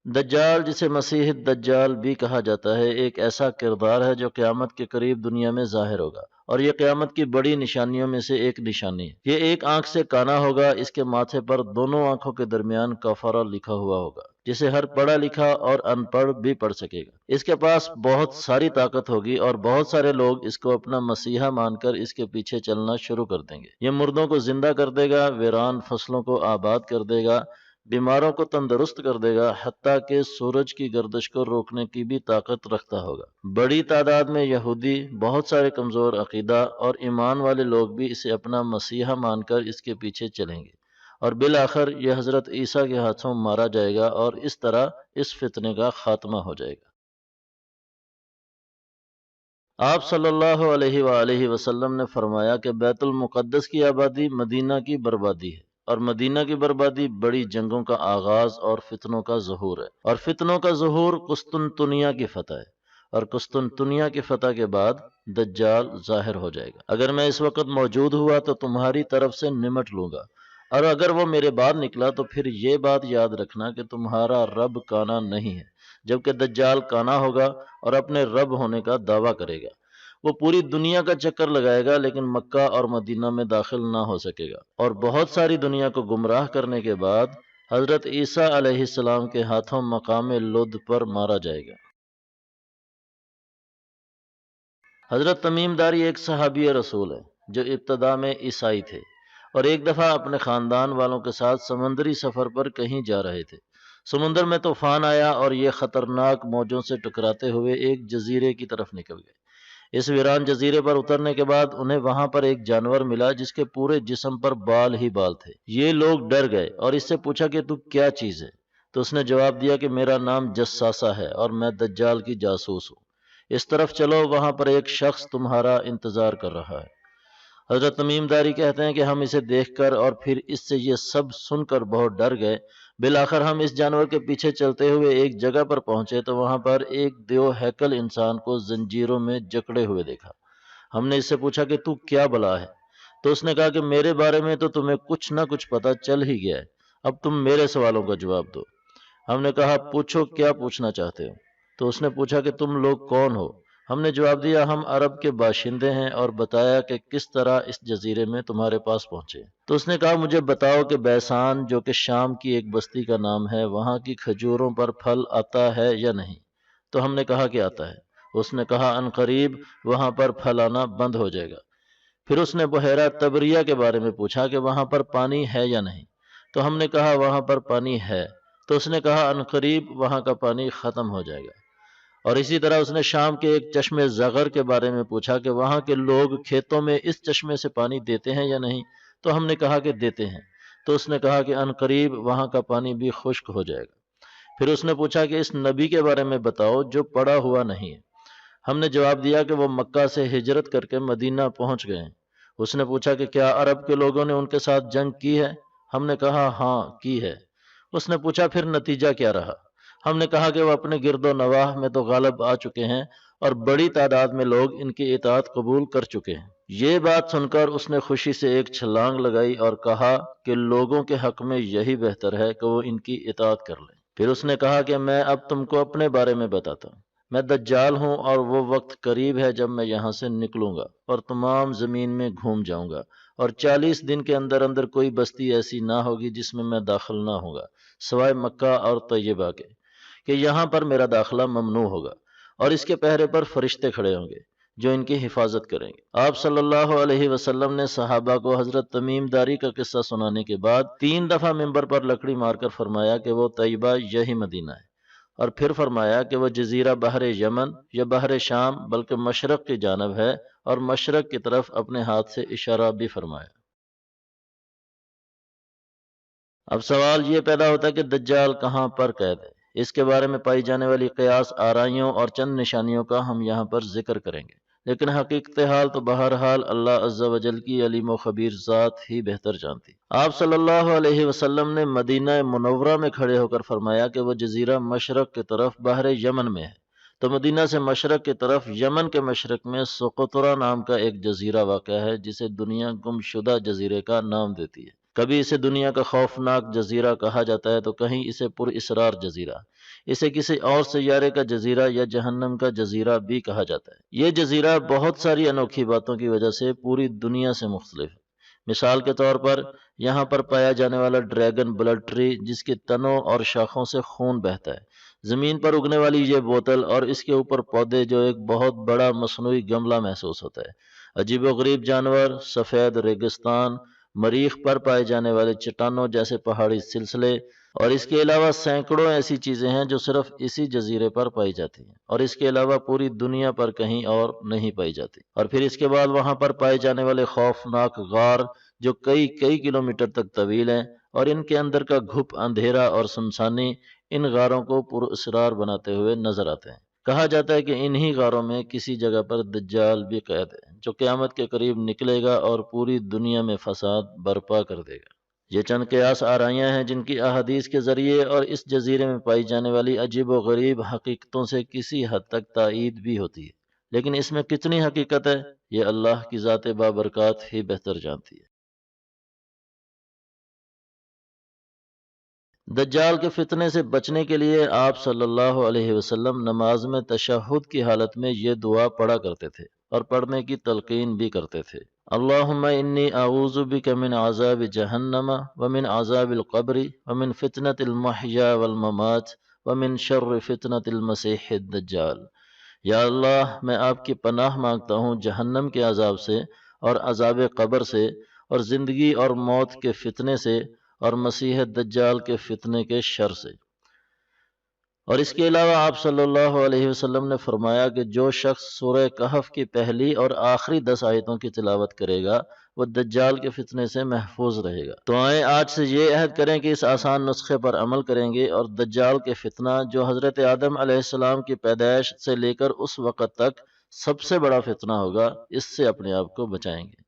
دجال، جسے مسیح الدجال بھی کہا جاتا ہے، ایک ایسا کردار ہے جو قیامت کے قریب دنیا میں ظاہر ہوگا، اور یہ قیامت کی بڑی نشانیوں میں سے ایک نشانی ہے۔ یہ ایک آنکھ سے کانا ہوگا، اس کے ماتھے پر دونوں آنکھوں کے درمیان کفارہ لکھا ہوا ہوگا، جسے ہر پڑھا لکھا اور ان پڑھ بھی پڑھ سکے گا۔ اس کے پاس بہت ساری طاقت ہوگی اور بہت سارے لوگ اس کو اپنا مسیحا مان کر اس کے پیچھے چلنا شروع کر دیں گے۔ یہ مردوں کو زندہ کر دے گا، ویران فصلوں کو آباد کر دے گا، بیماروں کو تندرست کر دے گا، حتیٰ کہ سورج کی گردش کو روکنے کی بھی طاقت رکھتا ہوگا۔ بڑی تعداد میں یہودی، بہت سارے کمزور عقیدہ اور ایمان والے لوگ بھی اسے اپنا مسیحا مان کر اس کے پیچھے چلیں گے، اور بالآخر یہ حضرت عیسیٰ کے ہاتھوں مارا جائے گا، اور اس طرح اس فتنے کا خاتمہ ہو جائے گا۔ آپ صلی اللہ علیہ وآلہ وسلم نے فرمایا کہ بیت المقدس کی آبادی مدینہ کی بربادی ہے، اور مدینہ کی بربادی بڑی جنگوں کا آغاز اور فتنوں کا ظہور ہے، اور فتنوں کا ظہور قسطنطنیہ کی فتح ہے، اور قسطنطنیہ کی فتح کے بعد دجال ظاہر ہو جائے گا۔ اگر میں اس وقت موجود ہوا تو تمہاری طرف سے نمٹ لوں گا، اور اگر وہ میرے بعد نکلا تو پھر یہ بات یاد رکھنا کہ تمہارا رب کانا نہیں ہے، جبکہ دجال کانا ہوگا اور اپنے رب ہونے کا دعویٰ کرے گا۔ وہ پوری دنیا کا چکر لگائے گا لیکن مکہ اور مدینہ میں داخل نہ ہو سکے گا، اور بہت ساری دنیا کو گمراہ کرنے کے بعد حضرت عیسیٰ علیہ السلام کے ہاتھوں مقام لد پر مارا جائے گا۔ حضرت تمیم داری ایک صحابی رسول ہے جو ابتدا میں عیسائی تھے، اور ایک دفعہ اپنے خاندان والوں کے ساتھ سمندری سفر پر کہیں جا رہے تھے۔ سمندر میں طوفان آیا اور یہ خطرناک موجوں سے ٹکراتے ہوئے ایک جزیرے کی طرف نکل گئے۔ اس ویران جزیرے پر اترنے کے بعد انہیں وہاں پر ایک جانور ملا جس کے پورے جسم پر بال ہی بال تھے۔ یہ لوگ ڈر گئے اور اس سے پوچھا کہ تو کیا چیز ہے؟ تو اس نے جواب دیا کہ میرا نام جساسہ ہے اور میں دجال کی جاسوس ہوں۔ اس طرف چلو، وہاں پر ایک شخص تمہارا انتظار کر رہا ہے۔ حضرت تمیم داری کہتے ہیں کہ ہم اسے دیکھ کر اور پھر اس سے یہ سب سن کر بہت ڈر گئے۔ بالآخر ہم اس جانور کے پیچھے چلتے ہوئے ایک جگہ پر پہنچے تو وہاں پر ایک دیو ہیکل انسان کو زنجیروں میں جکڑے ہوئے دیکھا۔ ہم نے اس سے پوچھا کہ تو کیا بلا ہے؟ تو اس نے کہا کہ میرے بارے میں تو تمہیں کچھ نہ کچھ پتہ چل ہی گیا ہے، اب تم میرے سوالوں کا جواب دو۔ ہم نے کہا پوچھو، کیا پوچھنا چاہتے ہو؟ تو اس نے پوچھا کہ تم لوگ کون ہو؟ ہم نے جواب دیا ہم عرب کے باشندے ہیں، اور بتایا کہ کس طرح اس جزیرے میں تمہارے پاس پہنچے۔ تو اس نے کہا مجھے بتاؤ کہ بیسان، جو کہ شام کی ایک بستی کا نام ہے، وہاں کی کھجوروں پر پھل آتا ہے یا نہیں؟ تو ہم نے کہا کہ آتا ہے۔ اس نے کہا عنقریب وہاں پر پھل آنا بند ہو جائے گا۔ پھر اس نے بحیرہ تبریہ کے بارے میں پوچھا کہ وہاں پر پانی ہے یا نہیں؟ تو ہم نے کہا وہاں پر پانی ہے۔ تو اس نے کہا عنقریب وہاں کا پانی ختم ہو جائے گا۔ اور اسی طرح اس نے شام کے ایک چشمے زغر کے بارے میں پوچھا کہ وہاں کے لوگ کھیتوں میں اس چشمے سے پانی دیتے ہیں یا نہیں؟ تو ہم نے کہا کہ دیتے ہیں۔ تو اس نے کہا کہ عنقریب وہاں کا پانی بھی خشک ہو جائے گا۔ پھر اس نے پوچھا کہ اس نبی کے بارے میں بتاؤ جو پڑا ہوا نہیں ہے۔ ہم نے جواب دیا کہ وہ مکہ سے ہجرت کر کے مدینہ پہنچ گئے ہیں۔ اس نے پوچھا کہ کیا عرب کے لوگوں نے ان کے ساتھ جنگ کی ہے؟ ہم نے کہا ہاں کی ہے۔ اس نے پوچھا پھر نتیجہ کیا رہا؟ ہم نے کہا کہ وہ اپنے گرد و نواح میں تو غالب آ چکے ہیں، اور بڑی تعداد میں لوگ ان کی اطاعت قبول کر چکے ہیں۔ یہ بات سن کر اس نے خوشی سے ایک چھلانگ لگائی اور کہا کہ لوگوں کے حق میں یہی بہتر ہے کہ وہ ان کی اطاعت کر لیں۔ پھر اس نے کہا کہ میں اب تم کو اپنے بارے میں بتاتا ہوں۔ میں دجال ہوں، اور وہ وقت قریب ہے جب میں یہاں سے نکلوں گا اور تمام زمین میں گھوم جاؤں گا، اور 40 دن کے اندر اندر کوئی بستی ایسی نہ ہوگی جس میں داخل نہ ہوں گا سوائے مکہ اور طیبہ کے، کہ یہاں پر میرا داخلہ ممنوع ہوگا، اور اس کے پہرے پر فرشتے کھڑے ہوں گے جو ان کی حفاظت کریں گے۔ آپ صلی اللہ علیہ وسلم نے صحابہ کو حضرت تمیم داری کا قصہ سنانے کے بعد 3 دفعہ ممبر پر لکڑی مار کر فرمایا کہ وہ طیبہ یہی مدینہ ہے، اور پھر فرمایا کہ وہ جزیرہ بحر یمن یا بحر شام بلکہ مشرق کی جانب ہے، اور مشرق کی طرف اپنے ہاتھ سے اشارہ بھی فرمایا۔ اب سوال یہ پیدا ہوتا ہے کہ دجال کہاں پر قید ہے؟ اس کے بارے میں پائی جانے والی قیاس آرائیوں اور چند نشانیوں کا ہم یہاں پر ذکر کریں گے، لیکن حقیقت حال تو بہرحال اللہ عز و جل کی علیم و خبیر ذات ہی بہتر جانتی۔ آپ صلی اللہ علیہ وسلم نے مدینہ منورہ میں کھڑے ہو کر فرمایا کہ وہ جزیرہ مشرق کی طرف بحر یمن میں ہے۔ تو مدینہ سے مشرق کی طرف یمن کے مشرق میں سقطرہ نام کا ایک جزیرہ واقع ہے، جسے دنیا گم شدہ جزیرے کا نام دیتی ہے۔ کبھی اسے دنیا کا خوفناک جزیرہ کہا جاتا ہے تو کہیں اسے پر اسرار جزیرہ، اسے کسی اور سیارے کا جزیرہ یا جہنم کا جزیرہ بھی کہا جاتا ہے۔ یہ جزیرہ بہت ساری انوکھی باتوں کی وجہ سے پوری دنیا سے مختلف ہے۔ مثال کے طور پر یہاں پر پایا جانے والا ڈریگن بلڈ ٹری، جس کے تنوں اور شاخوں سے خون بہتا ہے، زمین پر اگنے والی یہ بوتل اور اس کے اوپر پودے جو ایک بہت بڑا مصنوعی گملہ محسوس ہوتا ہے، عجیب و غریب جانور، سفید ریگستان، مریخ پر پائے جانے والے چٹانوں جیسے پہاڑی سلسلے، اور اس کے علاوہ سینکڑوں ایسی چیزیں ہیں جو صرف اسی جزیرے پر پائی جاتی ہیں اور اس کے علاوہ پوری دنیا پر کہیں اور نہیں پائی جاتی۔ اور پھر اس کے بعد وہاں پر پائے جانے والے خوفناک غار جو کئی کئی کلومیٹر تک طویل ہیں، اور ان کے اندر کا گھپ اندھیرا اور سنسانی ان غاروں کو پر اسرار بناتے ہوئے نظر آتے ہیں۔ کہا جاتا ہے کہ انہی غاروں میں کسی جگہ پر دجال بھی قید ہے جو قیامت کے قریب نکلے گا اور پوری دنیا میں فساد برپا کر دے گا۔ یہ چند قیاس آرائیاں ہیں جن کی احادیث کے ذریعے اور اس جزیرے میں پائی جانے والی عجیب و غریب حقیقتوں سے کسی حد تک تائید بھی ہوتی ہے، لیکن اس میں کتنی حقیقت ہے یہ اللہ کی ذات بابرکات ہی بہتر جانتی ہے۔ دجال کے فتنے سے بچنے کے لیے آپ صلی اللہ علیہ وسلم نماز میں تشہد کی حالت میں یہ دعا پڑھا کرتے تھے اور پڑھنے کی تلقین بھی کرتے تھے۔ اللہم انی اعوذ بک من عذاب جہنم ومن عذاب القبر ومن فتنة المحیا والممات ومن شر فتنة المسیح الدجال۔ یا اللہ، میں آپ کی پناہ مانگتا ہوں جہنم کے عذاب سے اور عذاب قبر سے اور زندگی اور موت کے فتنے سے اور مسیح دجال کے فتنے کے شر سے۔ اور اس کے علاوہ آپ صلی اللہ علیہ وسلم نے فرمایا کہ جو شخص سورہ کہف کی پہلی اور آخری 10 آیتوں کی تلاوت کرے گا وہ دجال کے فتنے سے محفوظ رہے گا۔ تو آئیں آج سے یہ عہد کریں کہ اس آسان نسخے پر عمل کریں گے اور دجال کے فتنہ جو حضرت آدم علیہ السلام کی پیدائش سے لے کر اس وقت تک سب سے بڑا فتنہ ہوگا، اس سے اپنے آپ کو بچائیں گے۔